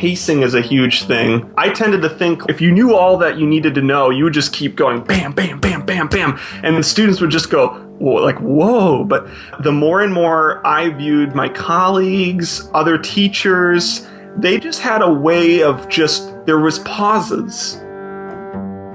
pacing is a huge thing. I tended to think if you knew all that you needed to know, you would just keep going bam, bam, bam, bam, bam. And the students would just go, like, whoa. But the more and more I viewed my colleagues, other teachers, they just had a way of there was pauses.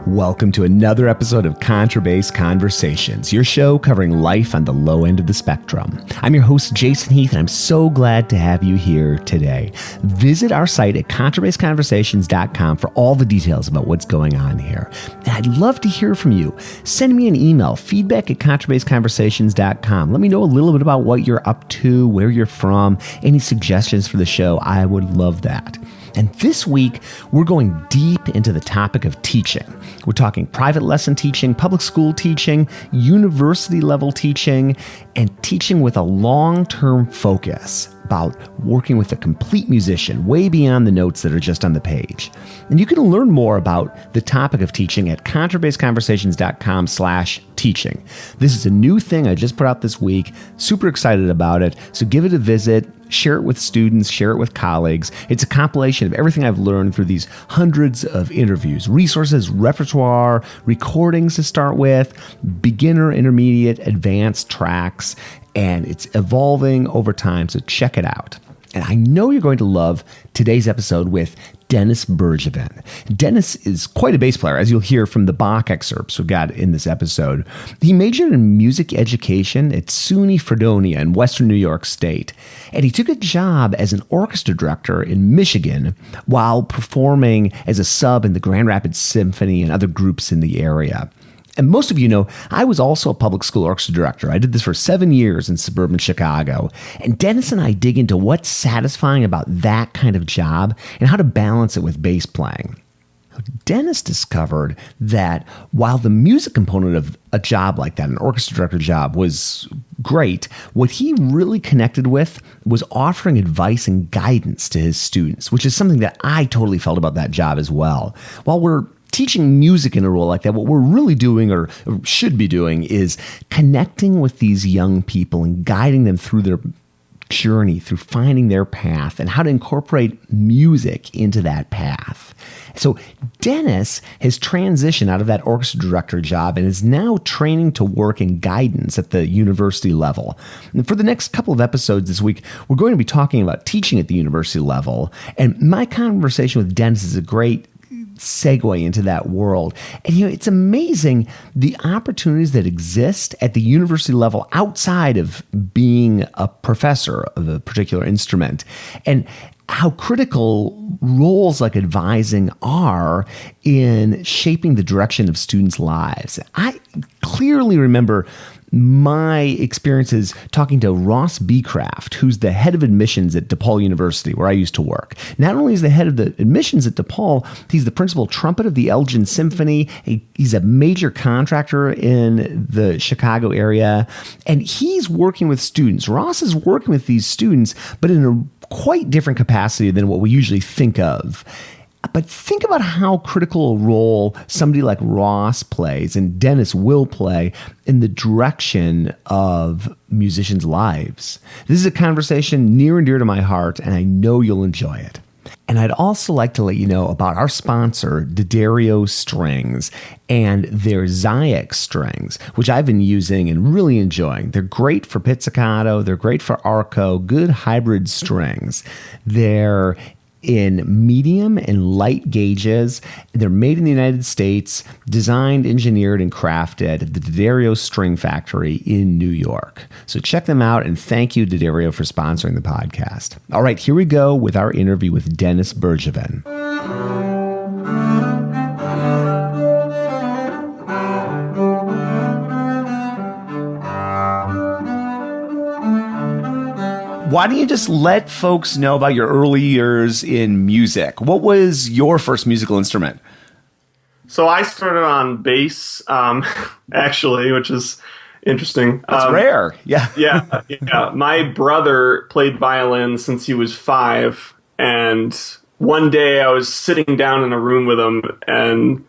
Welcome to another episode of Contrabass Conversations, your show covering life on the low end of the spectrum. I'm your host, Jason Heath, and I'm so glad to have you here today. Visit our site at contrabassconversations.com for all the details about what's going on here. And I'd love to hear from you. Send me an email, feedback@contrabassconversations.com. Let me know a little bit about what you're up to, where you're from, any suggestions for the show. I would love that. And this week, we're going deep into the topic of teaching. We're talking private lesson teaching, public school teaching, university level teaching, and teaching with a long-term focus about working with a complete musician way beyond the notes that are just on the page. And you can learn more about the topic of teaching at contrabassconversations.com/teaching. This is a new thing I just put out this week. Super excited about it. So give it a visit. Share it with students, share it with colleagues. It's a compilation of everything I've learned through these hundreds of interviews, resources, repertoire, recordings to start with, beginner, intermediate, advanced tracks, and it's evolving over time, so check it out. And I know you're going to love today's episode with Dennis Bergevin. Dennis is quite a bass player, as you'll hear from the Bach excerpts we got in this episode. He majored in music education at SUNY Fredonia in Western New York State, and he took a job as an orchestra director in Michigan while performing as a sub in the Grand Rapids Symphony and other groups in the area. And most of you know, I was also a public school orchestra director. I did this for 7 years in suburban Chicago. And Dennis and I dig into what's satisfying about that kind of job and how to balance it with bass playing. Dennis discovered that while the music component of a job like that, an orchestra director job, was great, what he really connected with was offering advice and guidance to his students, which is something that I totally felt about that job as well. While we're teaching music in a role like that, what we're really doing or should be doing is connecting with these young people and guiding them through their journey, through finding their path and how to incorporate music into that path. So Dennis has transitioned out of that orchestra director job and is now training to work in guidance at the university level. And for the next couple of episodes this week, we're going to be talking about teaching at the university level. And my conversation with Dennis is a great segue into that world. And it's amazing the opportunities that exist at the university level outside of being a professor of a particular instrument, and how critical roles like advising are in shaping the direction of students' lives. I clearly remember my experiences talking to Ross Beecraft, who's the head of admissions at DePaul University, where I used to work. Not only is the head of the admissions at DePaul, he's the principal trumpet of the Elgin Symphony. He's a major contractor in the Chicago area, and he's working with students. Ross is working with these students, but in a quite different capacity than what we usually think of. But think about how critical a role somebody like Ross plays and Dennis will play in the direction of musicians' lives. This is a conversation near and dear to my heart, and I know you'll enjoy it. And I'd also like to let you know about our sponsor, D'Addario Strings, and their Zyx strings, which I've been using and really enjoying. They're great for pizzicato. They're great for arco, good hybrid strings. They're in medium and light gauges. They're made in the United States, designed, engineered, and crafted at the D'Addario String Factory in New York. So check them out, and thank you, D'Addario, for sponsoring the podcast. All right, here we go with our interview with Dennis Bergevin. Why don't you just let folks know about your early years in music? What was your first musical instrument? So I started on bass, actually, which is interesting. That's rare. Yeah. Yeah. My brother played violin since he was 5. And one day I was sitting down in a room with him, and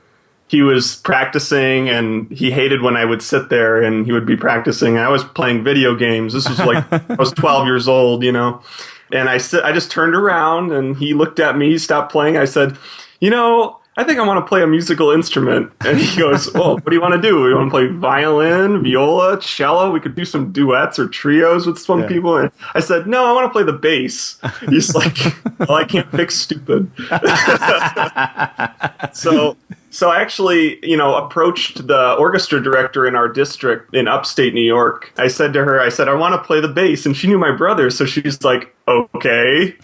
he was practicing, and he hated when I would sit there and he would be practicing. I was playing video games. This was like, I was 12 years old, And I just turned around and he looked at me, he stopped playing. I said, I think I want to play a musical instrument. And he goes, well, what do you want to do? You want to play violin, viola, cello? We could do some duets or trios with some people. And I said, no, I want to play the bass. He's like, well, I can't fix stupid. So I actually, approached the orchestra director in our district in upstate New York. I said to her, I want to play the bass. And she knew my brother. So she's like, okay.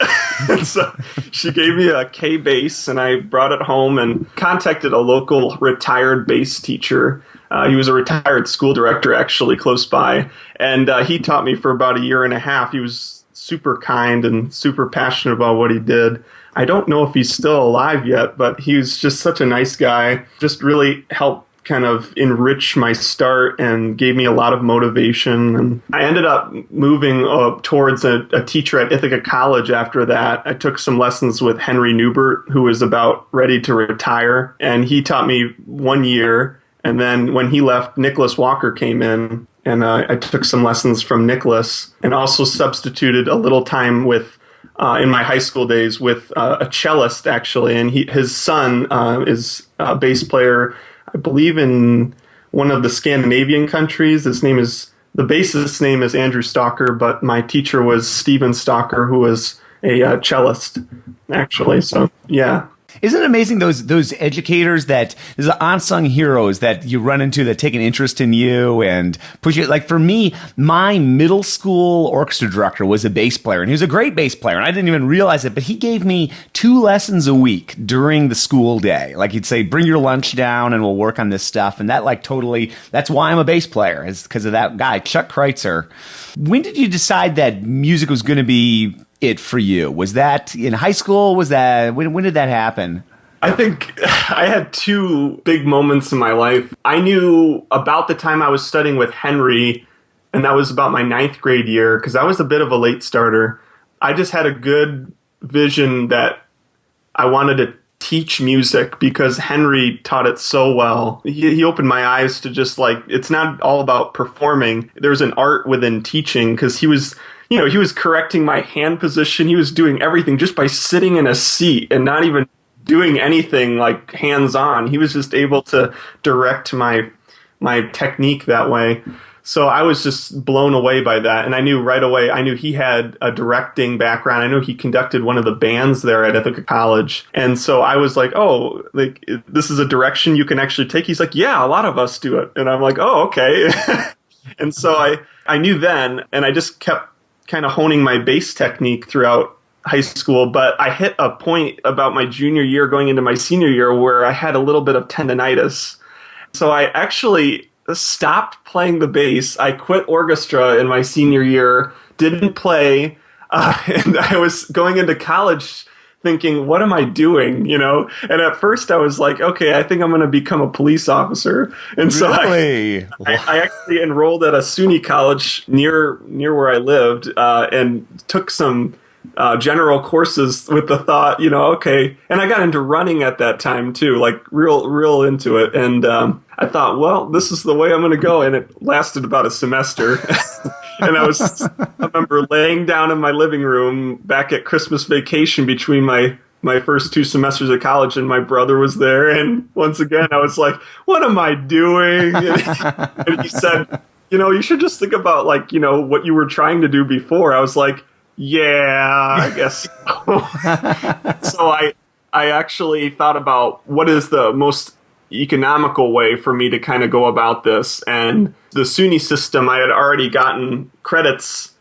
And so she gave me a K bass and I brought it home and contacted a local retired bass teacher. He was a retired school director, actually, close by. And he taught me for about a year and a half. He was super kind and super passionate about what he did. I don't know if he's still alive yet, but he was just such a nice guy. Just really helped kind of enrich my start and gave me a lot of motivation. And I ended up moving towards a teacher at Ithaca College after that. I took some lessons with Henry Newbert, who was about ready to retire. And he taught me 1 year. And then when he left, Nicholas Walker came in. And I took some lessons from Nicholas and also substituted a little time with in my high school days with a cellist, actually. And his son is a bass player, I believe, in one of the Scandinavian countries. The bassist's name is Andrew Stalker, but my teacher was Stephen Stalker, who was a cellist, actually. So, yeah. Isn't it amazing those educators there's unsung heroes that you run into that take an interest in you and push you? Like for me, my middle school orchestra director was a bass player, and he was a great bass player, and I didn't even realize it, but he gave me 2 lessons a week during the school day. Like he'd say, bring your lunch down and we'll work on this stuff. And that that's why I'm a bass player, is because of that guy, Chuck Kreitzer. When did you decide that music was going to be it for you? Was that in high school? When did that happen? I think I had 2 big moments in my life. I knew about the time I was studying with Henry, and that was about my 9th grade year, because I was a bit of a late starter. I just had a good vision that I wanted to teach music because Henry taught it so well. He opened my eyes to just it's not all about performing. There's an art within teaching, because he was correcting my hand position. He was doing everything just by sitting in a seat and not even doing anything like hands-on. He was just able to direct my technique that way. So I was just blown away by that. And I knew right away, he had a directing background. I knew he conducted one of the bands there at Ithaca College. And so I was like, this is a direction you can actually take. He's like, yeah, a lot of us do it. And I'm like, oh, okay. And so I knew then, and I just kept kind of honing my bass technique throughout high school. But I hit a point about my junior year going into my senior year where I had a little bit of tendonitis. So I actually stopped playing the bass. I quit orchestra in my senior year, didn't play, and I was going into college thinking, what am I doing? And at first I was like, okay, I think I'm going to become a police officer. And so I actually enrolled at a SUNY college near where I lived, and took some general courses with the thought, okay. And I got into running at that time too, like real into it. And I thought, well, this is the way I'm going to go. And it lasted about a semester. And I remember laying down in my living room back at Christmas vacation between my first 2 semesters of college, and my brother was there. And once again, I was like, what am I doing? And he said, you should just think about what you were trying to do before. I was like, yeah, I guess so. So I actually thought about what is the most economical way for me to kind of go about this. And the SUNY system, I had already gotten credits,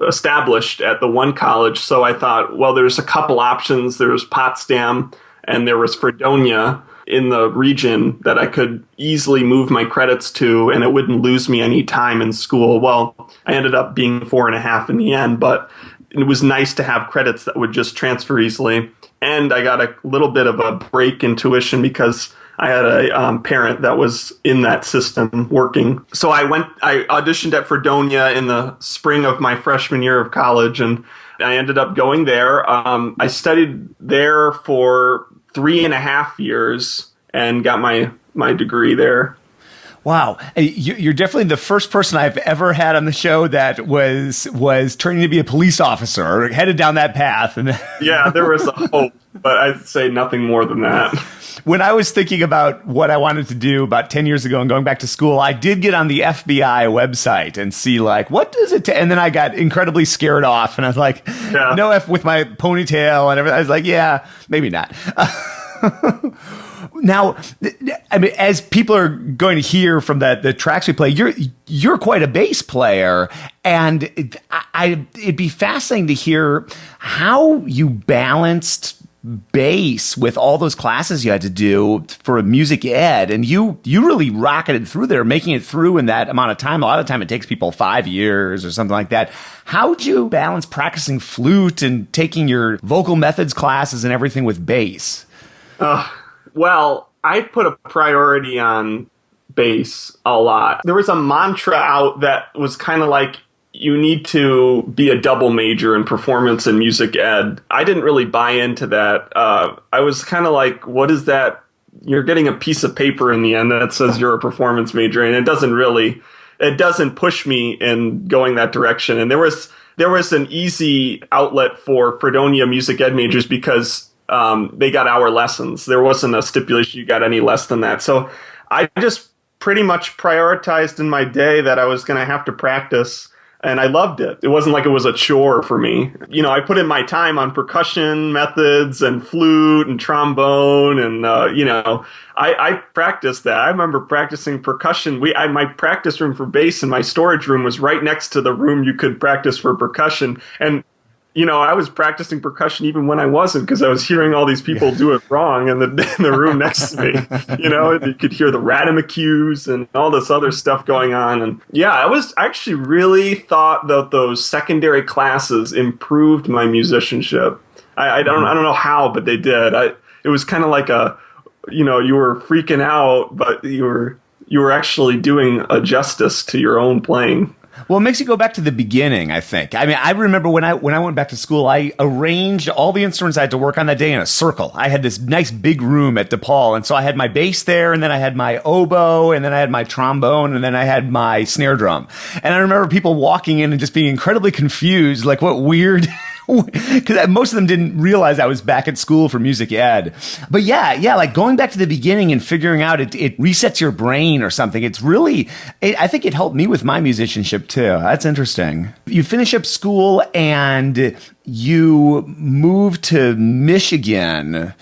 established at the one college. So I thought, well, there's a couple options. There was Potsdam and there was Fredonia in the region that I could easily move my credits to, and it wouldn't lose me any time in school. Well, I ended up being 4.5 in the end, but it was nice to have credits that would just transfer easily. And I got a little bit of a break in tuition because I had a parent that was in that system working. So I auditioned at Fredonia in the spring of my freshman year of college, and I ended up going there. I studied there for 3.5 years and got my degree there. Wow, you're definitely the first person I've ever had on the show that was turning to be a police officer or headed down that path. And yeah, there was a hope, but I'd say nothing more than that. When I was thinking about what I wanted to do about 10 years ago and going back to school, I did get on the FBI website and see like, what does it and then I got incredibly scared off and I was like, no F with my ponytail and everything. I was like, yeah, maybe not. Now, I mean, as people are going to hear from the tracks we play, you're quite a bass player, and it'd be fascinating to hear how you balanced bass with all those classes you had to do for music ed, and you really rocketed through there, making it through in that amount of time. A lot of time it takes people 5 years or something like that. How'd you balance practicing flute and taking your vocal methods classes and everything with bass? Well, I put a priority on bass a lot. There was a mantra out that was kind of like, you need to be a double major in performance and music ed. I didn't really buy into that. I was kind of like, what is that? You're getting a piece of paper in the end that says you're a performance major, and it doesn't push me in going that direction. And there was an easy outlet for Fredonia music ed majors because they got hour lessons. There wasn't a stipulation you got any less than that. So I just pretty much prioritized in my day that I was going to have to practice, and I loved it. It wasn't like it was a chore for me. You know, I put in my time on percussion methods and flute and trombone, and I practiced that. I remember practicing percussion. My practice room for bass in my storage room was right next to the room you could practice for percussion, and I was practicing percussion even when I wasn't, because I was hearing all these people do it wrong in the room next to me. You could hear the Radamacues and all this other stuff going on. And yeah, I actually really thought that those secondary classes improved my musicianship. I don't know how, but they did. It was kind of like you were freaking out, but you were actually doing a justice to your own playing. Well, it makes you go back to the beginning, I think. I mean, I remember when I went back to school, I arranged all the instruments I had to work on that day in a circle. I had this nice big room at DePaul, and so I had my bass there, and then I had my oboe, and then I had my trombone, and then I had my snare drum. And I remember people walking in and just being incredibly confused, like, what weird... Because most of them didn't realize I was back at school for music ed. But yeah, like going back to the beginning and figuring out it resets your brain or something. It's really, I think it helped me with my musicianship too. That's interesting. You finish up school and you moved to Michigan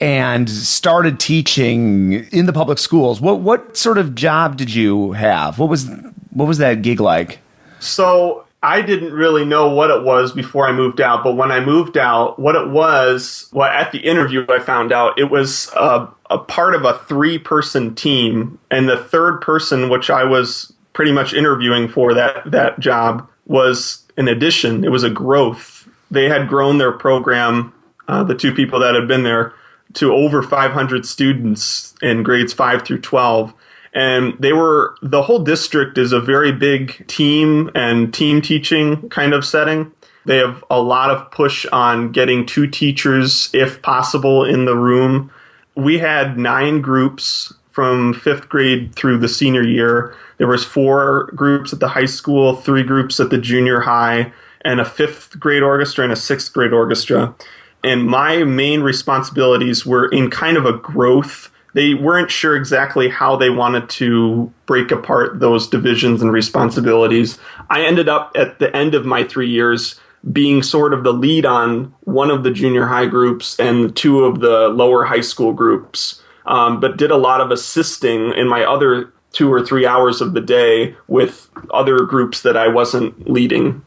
and started teaching in the public schools. What sort of job did you have? What was that gig like? So I didn't really know what it was before I moved out, but when I moved out, what it was, at the interview I found out, it was a part of a 3-person team, and the third person, which I was pretty much interviewing for that job, was an addition. It was a growth. They had grown their program, the 2 people that had been there, to over 500 students in grades 5 through 12. And the whole district is a very big team and team teaching kind of setting. They have a lot of push on getting 2 teachers, if possible, in the room. We had 9 groups from 5th grade through the senior year. There was 4 groups at the high school, 3 groups at the junior high, and a 5th grade orchestra and a 6th grade orchestra. And my main responsibilities were in kind of a growth. They weren't sure exactly how they wanted to break apart those divisions and responsibilities. I ended up at the end of my 3 years being sort of the lead on one of the junior high groups and 2 of the lower high school groups, but did a lot of assisting in my other 2 or 3 hours of the day with other groups that I wasn't leading.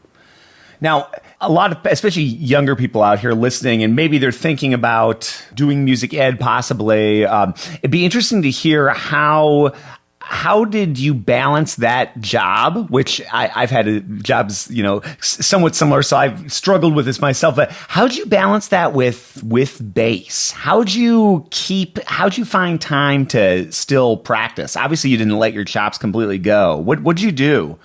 Now, a lot of, especially younger people out here listening, and maybe they're thinking about doing music ed possibly. It'd be interesting to hear how did you balance that job, which I've had jobs, somewhat similar, so I've struggled with this myself. But how'd you balance that with bass? How'd you find time to still practice? Obviously, you didn't let your chops completely go. What'd you do?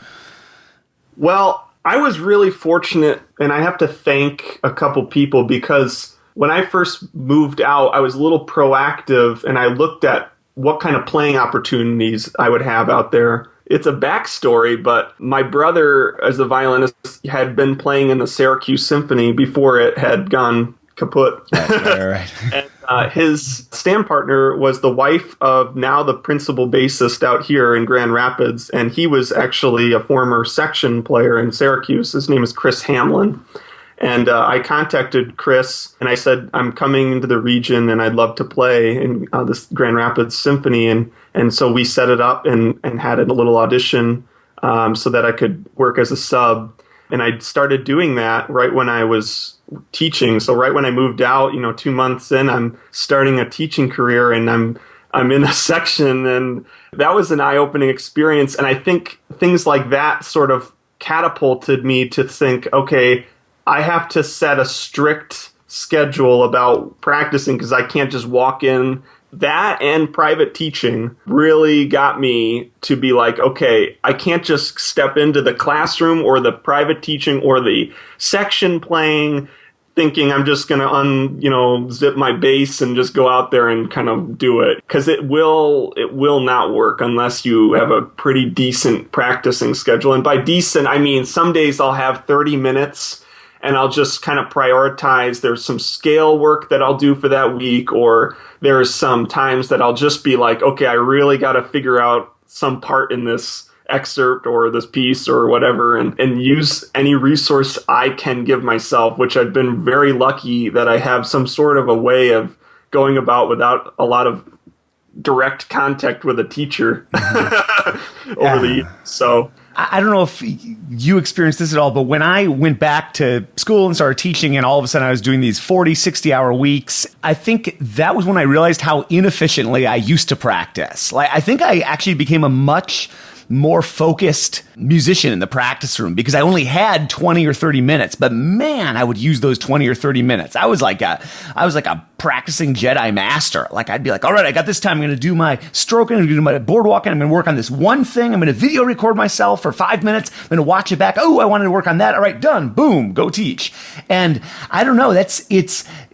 Well, I was really fortunate, and I have to thank a couple people, because when I first moved out, I was a little proactive, and I looked at what kind of playing opportunities I would have out there. It's a backstory, but my brother, as a violinist, had been playing in the Syracuse Symphony before it had gone kaput. Right. And his stand partner was the wife of now the principal bassist out here in Grand Rapids, and he was actually a former section player in Syracuse. His name is Chris Hamlin. And I contacted Chris, and I said, I'm coming into the region, and I'd love to play in this Grand Rapids Symphony. And so we set it up and had a little audition so that I could work as a sub. And I started doing that right when I was teaching. So right when I moved out, 2 months in, I'm starting a teaching career, and I'm in a section. And that was an eye-opening experience. And I think things like that sort of catapulted me to think, okay, I have to set a strict schedule about practicing because I can't just walk in. That and private teaching really got me to be like, okay, I can't just step into the classroom or the private teaching or the section playing thinking I'm just going to unzip my bass and just go out there and kind of do it, because it will not work unless you have a pretty decent practicing schedule. And by decent, I mean some days I'll have 30 minutes and I'll just kind of prioritize. There's some scale work that I'll do for that week, or there's some times that I'll just be like, okay, I really got to figure out some part in this excerpt or this piece or whatever, and use any resource I can give myself, which I've been very lucky that I have some sort of a way of going about without a lot of direct contact with a teacher over the years. So I don't know if you experienced this at all, but when I went back to school and started teaching, and all of a sudden I was doing these 40, 60-hour weeks, I think that was when I realized how inefficiently I used to practice. Like, I think I actually became a much more focused musician in the practice room because I only had 20 or 30 minutes, but man, I would use those 20 or 30 minutes. I was like a practicing Jedi master. Like, I'd be like, all right, I got this time. I'm going to do my stroking. I'm going to do my boardwalking. I'm going to work on this one thing. I'm going to video record myself for 5 minutes. I'm going to watch it back. Oh, I wanted to work on that. All right, done. Boom, go teach. And I don't know,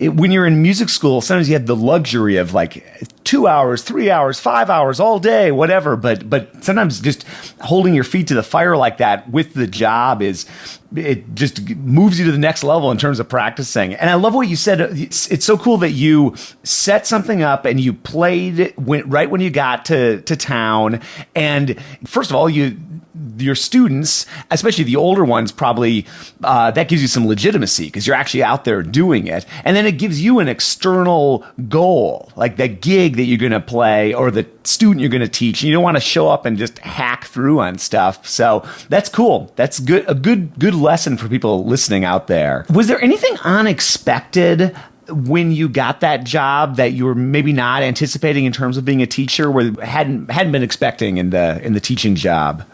when you're in music school, sometimes you have the luxury of like 2 hours, 3 hours, 5 hours, all day, whatever. But sometimes just holding your feet to the fire like that with the job it just moves you to the next level in terms of practicing. And I love what you said. It's so cool that you set something up and you played right when you got to town. And first of all, your students, especially the older ones, probably that gives you some legitimacy because you're actually out there doing it. And then it gives you an external goal, like that gig that you're going to play or the student you're going to teach. You don't want to show up and just hack through on stuff. So that's cool. That's good. A good lesson for people listening out there. Was there anything unexpected when you got that job that you were maybe not anticipating in terms of being a teacher, where hadn't been expecting in the teaching job?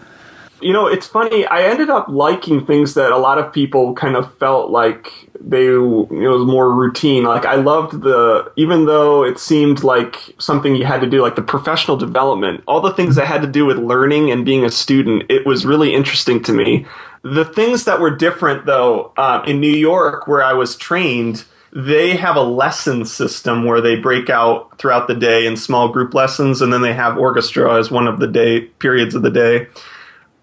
It's funny. I ended up liking things that a lot of people kind of felt like it was more routine. Like, I loved even though it seemed like something you had to do, like the professional development, all the things that had to do with learning and being a student, it was really interesting to me. The things that were different, though, in New York, where I was trained, they have a lesson system where they break out throughout the day in small group lessons, and then they have orchestra as one of the periods of the day.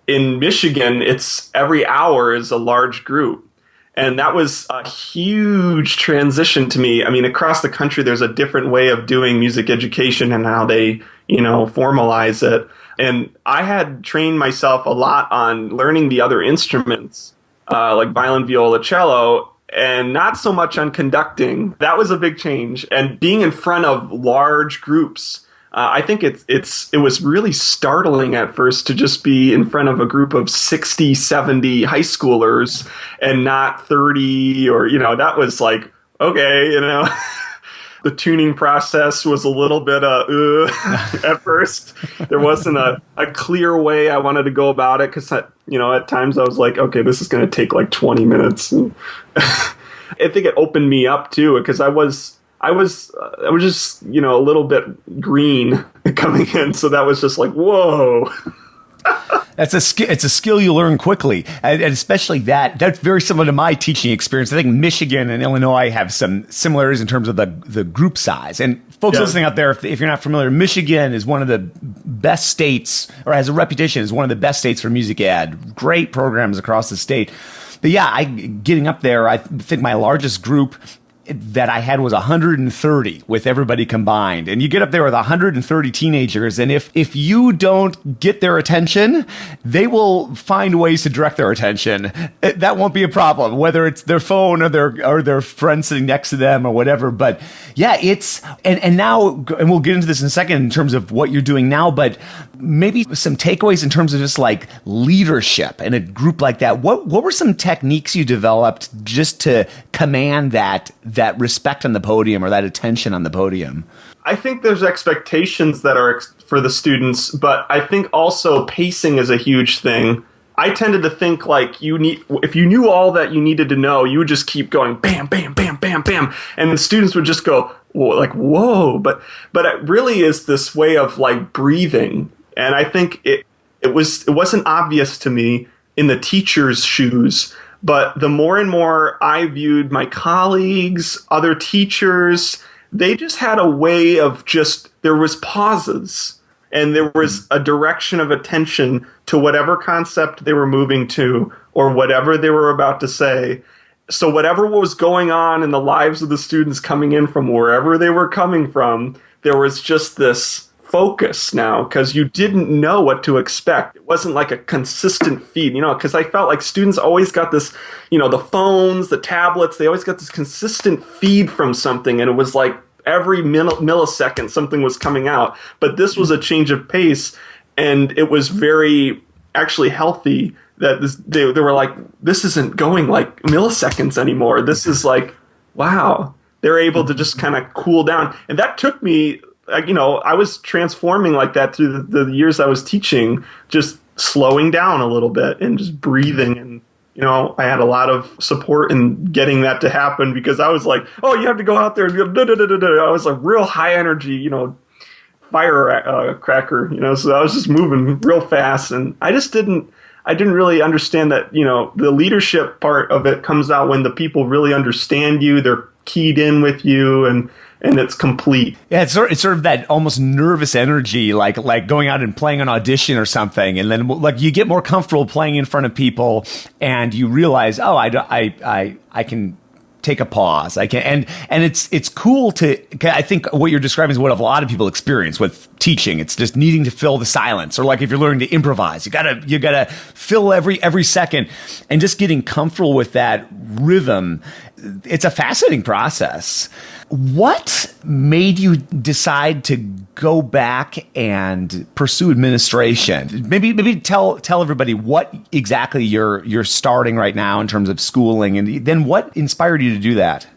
In Michigan, it's every hour is a large group. And that was a huge transition to me. I mean, across the country, there's a different way of doing music education and how they, formalize it. And I had trained myself a lot on learning the other instruments, like violin, viola, cello, and not so much on conducting. That was a big change. And being in front of large groups, I think it was really startling at first to just be in front of a group of 60, 70 high schoolers and not 30 or, that was like, okay, The tuning process was a little bit at first. There wasn't a clear way I wanted to go about it because, at times I was like, okay, this is going to take like 20 minutes. And I think it opened me up too because I was just, a little bit green coming in. So that was just like, whoa. It's a skill you learn quickly, and especially that's very similar to my teaching experience. I think Michigan and Illinois have some similarities in terms of the group size. And folks listening out there, if you're not familiar, Michigan is one of the best states, or has a reputation as one of the best states for music ed. Great programs across the state. But yeah, getting up there, I think my largest group that I had was 130 with everybody combined. And you get up there with 130 teenagers, and if you don't get their attention, they will find ways to direct their attention. That won't be a problem, whether it's their phone or their friend sitting next to them or whatever. But yeah, and now, and we'll get into this in a second in terms of what you're doing now, but maybe some takeaways in terms of just like leadership in a group like that. What were some techniques you developed just to command that respect on the podium or that attention on the podium? I think there's expectations that are for the students, but I think also pacing is a huge thing. I tended to think like if you knew all that you needed to know, you would just keep going bam, bam, bam, bam, bam, and the students would just go like whoa. But it really is this way of like breathing, and I think it wasn't obvious to me in the teacher's shoes. But the more and more I viewed my colleagues, other teachers, they just had a way of there was pauses and there was a direction of attention to whatever concept they were moving to or whatever they were about to say. So whatever was going on in the lives of the students coming in from wherever they were coming from, there was just this focus now, because you didn't know what to expect. It wasn't like a consistent feed, because I felt like students always got this, the phones, the tablets, they always got this consistent feed from something, and it was like every millisecond something was coming out. But this was a change of pace, and it was very actually healthy that they were like, this isn't going like milliseconds anymore. This is like, wow, they're able to just kind of cool down. And that took me, I was transforming like that through the years I was teaching, just slowing down a little bit and just breathing. And, I had a lot of support in getting that to happen, because I was like, oh, you have to go out there and go, da, da, da, da, da. I was a real high energy, firecracker, so I was just moving real fast. And I didn't really understand that, the leadership part of it comes out when the people really understand you, they're keyed in with you, and it's complete. Yeah, it's sort of that almost nervous energy, like going out and playing an audition or something, and then like you get more comfortable playing in front of people, and you realize, oh, I can take a pause. I can, and it's cool to. I think what you're describing is what a lot of people experience with teaching. It's just needing to fill the silence, or like if you're learning to improvise, you gotta fill every second, and just getting comfortable with that rhythm. It's a fascinating process. What made you decide to go back and pursue administration? Maybe tell everybody what exactly you're starting right now in terms of schooling, and then what inspired you to do that?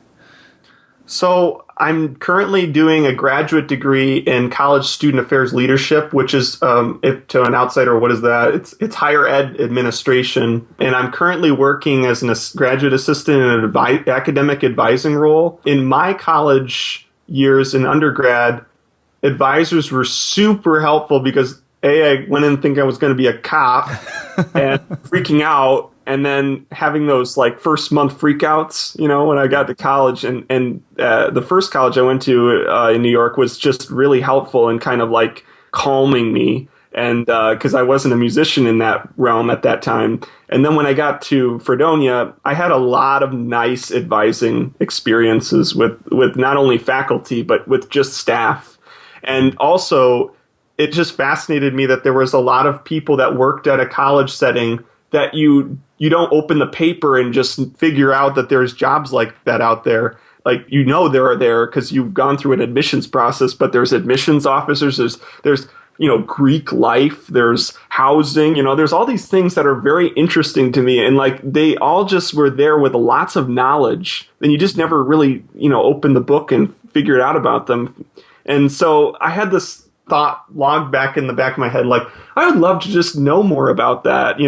So I'm currently doing a graduate degree in college student affairs leadership, which is, if to an outsider, what is that? It's higher ed administration. And I'm currently working as a graduate assistant in an academic advising role. In my college years in undergrad, advisors were super helpful because I went in thinking I was going to be a cop and freaking out. And then having those like first month freakouts, when I got to college, and the first college I went to in New York was just really helpful and kind of like calming me. And because I wasn't a musician in that realm at that time. And then when I got to Fredonia, I had a lot of nice advising experiences with not only faculty, but with just staff. And also, it just fascinated me that there was a lot of people that worked at a college setting that you don't open the paper and just figure out that there's jobs like that out there. Like, they're there because you've gone through an admissions process, but there's admissions officers, there's Greek life, there's housing, there's all these things that are very interesting to me. And like, they all just were there with lots of knowledge, and you just never really, open the book and figured out about them. And so I had this thought logged back in the back of my head, like, I would love to just know more about that,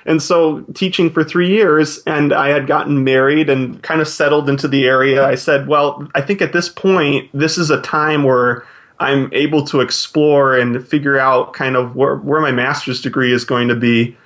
And so teaching for 3 years, and I had gotten married and kind of settled into the area, I said, well, I think at this point, this is a time where I'm able to explore and figure out kind of where my master's degree is going to be.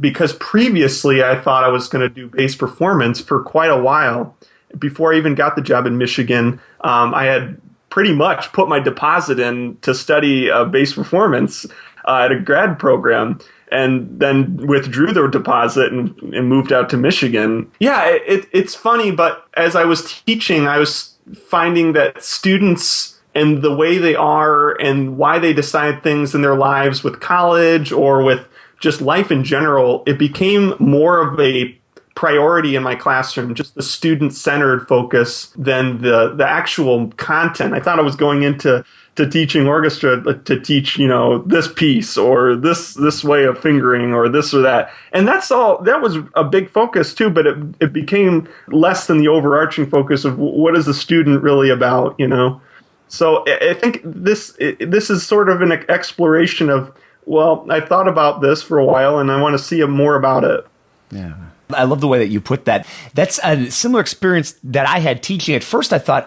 Because previously I thought I was going to do bass performance for quite a while. Before I even got the job in Michigan, I had pretty much put my deposit in to study bass performance at a grad program, and then withdrew the deposit and moved out to Michigan. Yeah, it's funny, but as I was teaching, I was finding that students and the way they are and why they decide things in their lives with college or with just life in general, it became more of a priority in my classroom, just the student-centered focus than the actual content. I thought I was going into teaching orchestra to teach, this piece or this way of fingering or this or that. And that was a big focus too, but it became less than the overarching focus of what is the student really about, So I think this is sort of an exploration of, well, I thought about this for a while and I want to see more about it. Yeah. I love the way that you put that. That's a similar experience that I had teaching. At first I thought,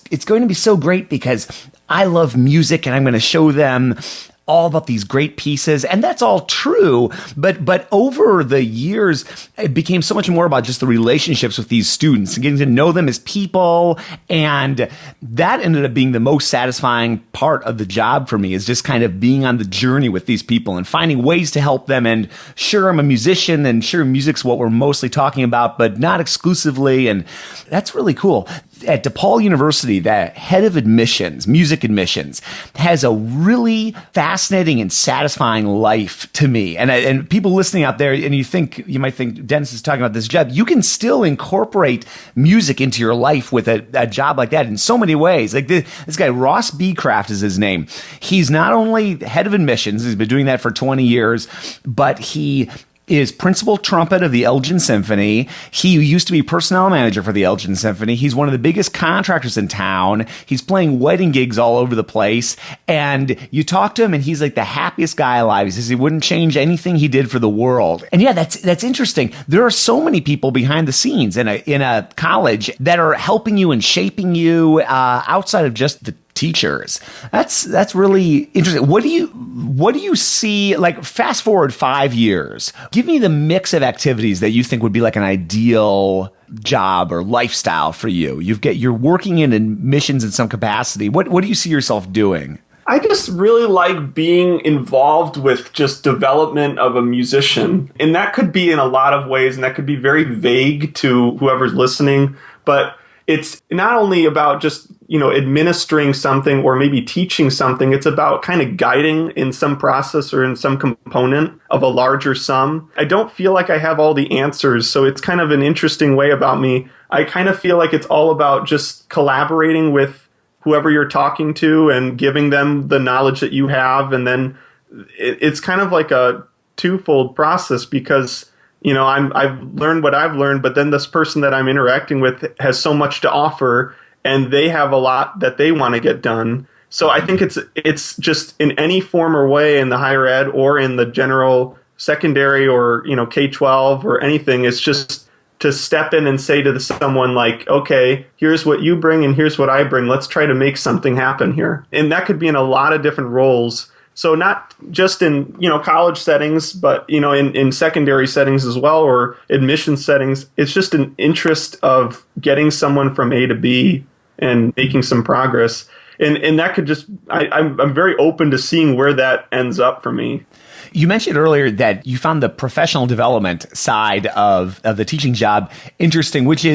it's going to be so great because I love music and I'm going to show them all about these great pieces. And that's all true. But over the years, it became so much more about just the relationships with these students and getting to know them as people. And that ended up being the most satisfying part of the job for me, is just kind of being on the journey with these people and finding ways to help them. And sure, I'm a musician and sure, music's what we're mostly talking about, but not exclusively. And that's really cool. At DePaul University, the head of admissions, music admissions, has a really fascinating and satisfying life to me. And people listening out there, and you might think Dennis is talking about this job, you can still incorporate music into your life with a job like that in so many ways. Like this guy, Ross Beecraft is his name. He's not only head of admissions, he's been doing that for 20 years, but he is principal trumpet of the Elgin Symphony. He used to be personnel manager for the Elgin Symphony. He's one of the biggest contractors in town. He's playing wedding gigs all over the place. And you talk to him and he's like the happiest guy alive. He says he wouldn't change anything he did for the world. And yeah, that's interesting. There are so many people behind the scenes in a college that are helping you and shaping you outside of just the teachers. That's really interesting. What do you see, like, fast forward 5 years, give me the mix of activities that you think would be like an ideal job or lifestyle for you. You're working in admissions in some capacity. What do you see yourself doing? I just really like being involved with just development of a musician. And that could be in a lot of ways, and that could be very vague to whoever's listening, but it's not only about just, administering something or maybe teaching something. It's about kind of guiding in some process or in some component of a larger sum. I don't feel like I have all the answers, so it's kind of an interesting way about me. I kind of feel like it's all about just collaborating with whoever you're talking to and giving them the knowledge that you have. And then it's kind of like a twofold process because I've learned what I've learned, but then this person that I'm interacting with has so much to offer, and they have a lot that they want to get done. So I think it's just in any form or way in the higher ed or in the general secondary or K-12 or anything. It's just to step in and say to someone like, okay, here's what you bring and here's what I bring. Let's try to make something happen here. And that could be in a lot of different roles. So not just in, college settings, but, in secondary settings as well, or admission settings. It's just an interest of getting someone from A to B and making some progress. And that could just, I'm very open to seeing where that ends up for me. You mentioned earlier that you found the professional development side of the teaching job interesting, which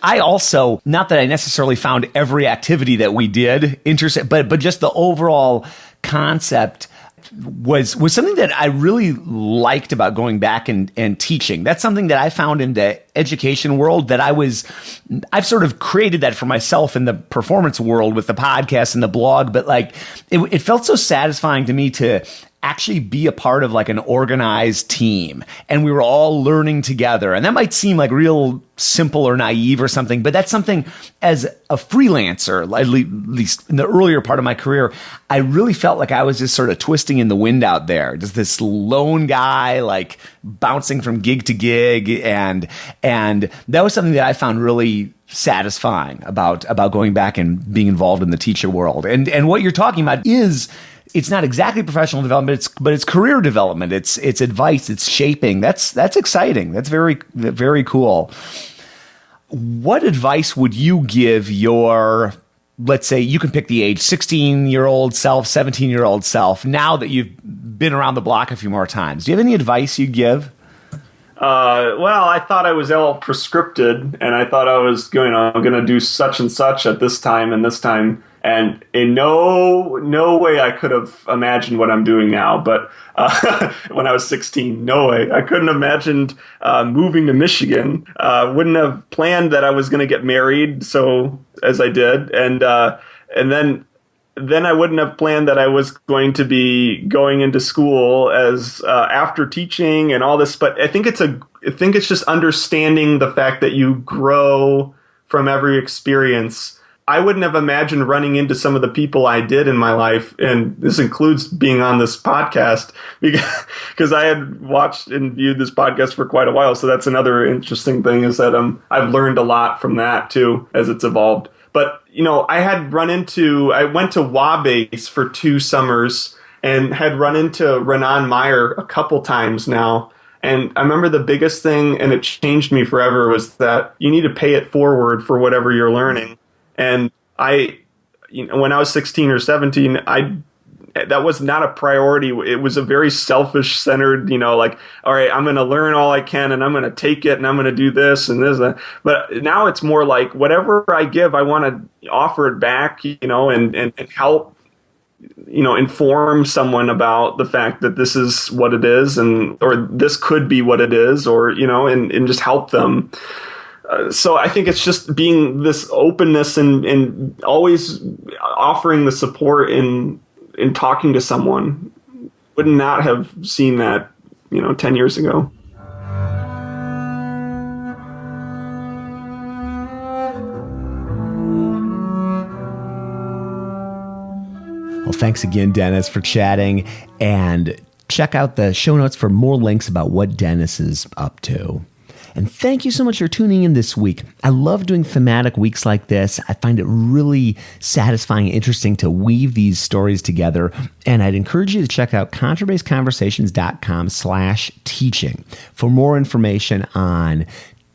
I also, not that I necessarily found every activity that we did interesting, but just the overall concept was something that I really liked about going back and teaching. That's something that I found in the education world that I've sort of created that for myself in the performance world with the podcast and the blog, but like it felt so satisfying to me to actually be a part of like an organized team, and we were all learning together. And that might seem like real simple or naive or something, but that's something as a freelancer, at least in the earlier part of my career, I really felt like I was just sort of twisting in the wind out there, just this lone guy, like bouncing from gig to gig. And that was something that I found really satisfying about going back and being involved in the teacher world. And what you're talking about is, it's not exactly professional development, but it's career development. It's advice, it's shaping. That's exciting. That's very, very cool. What advice would you give your, let's say you can pick the age, 16-year-old self, 17-year-old self, now that you've been around the block a few more times? Do you have any advice you'd give? Well, I thought I was all prescripted, and I thought I was going to do such and such at this time and this time. And in no way I could have imagined what I'm doing now. But when I was 16, no way. I couldn't have imagined moving to Michigan. Wouldn't have planned that I was going to get married, so as I did. And then I wouldn't have planned that I was going to be going into school as after teaching and all this. But I think it's just understanding the fact that you grow from every experience. I wouldn't have imagined running into some of the people I did in my life, and this includes being on this podcast, because I had watched and viewed this podcast for quite a while. So that's another interesting thing, is that I've learned a lot from that too as it's evolved. But I went to WA-Base for 2 summers and had run into Renan Meyer a couple times now. And I remember the biggest thing, and it changed me forever, was that you need to pay it forward for whatever you're learning. And when I was 16 or 17, that was not a priority. It was a very selfish centered, like, all right, I'm going to learn all I can and I'm going to take it and I'm going to do this and this. But now it's more like whatever I give, I want to offer it back, and help, inform someone about the fact that this is what it is, or this could be what it is, or, and just help them. So I think it's just being this openness and always offering the support in talking to someone. Would not have seen that, 10 years ago. Well, thanks again, Dennis, for chatting, and check out the show notes for more links about what Dennis is up to. And thank you so much for tuning in this week. I love doing thematic weeks like this. I find it really satisfying and interesting to weave these stories together. And I'd encourage you to check out contrabassconversations.com/teaching for more information on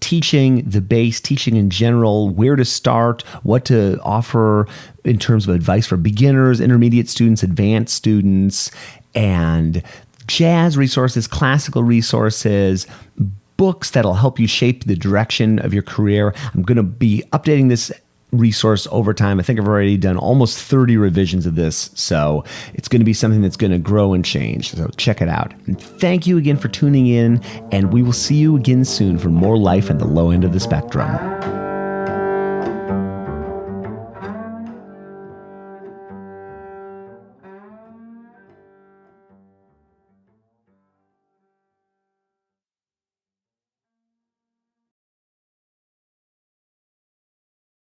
teaching the bass, teaching in general, where to start, what to offer in terms of advice for beginners, intermediate students, advanced students, and jazz resources, classical resources, books that'll help you shape the direction of your career. I'm going to be updating this resource over time. I think I've already done almost 30 revisions of this, so it's going to be something that's going to grow and change. So check it out. And thank you again for tuning in, and we will see you again soon for more life at the low end of the spectrum.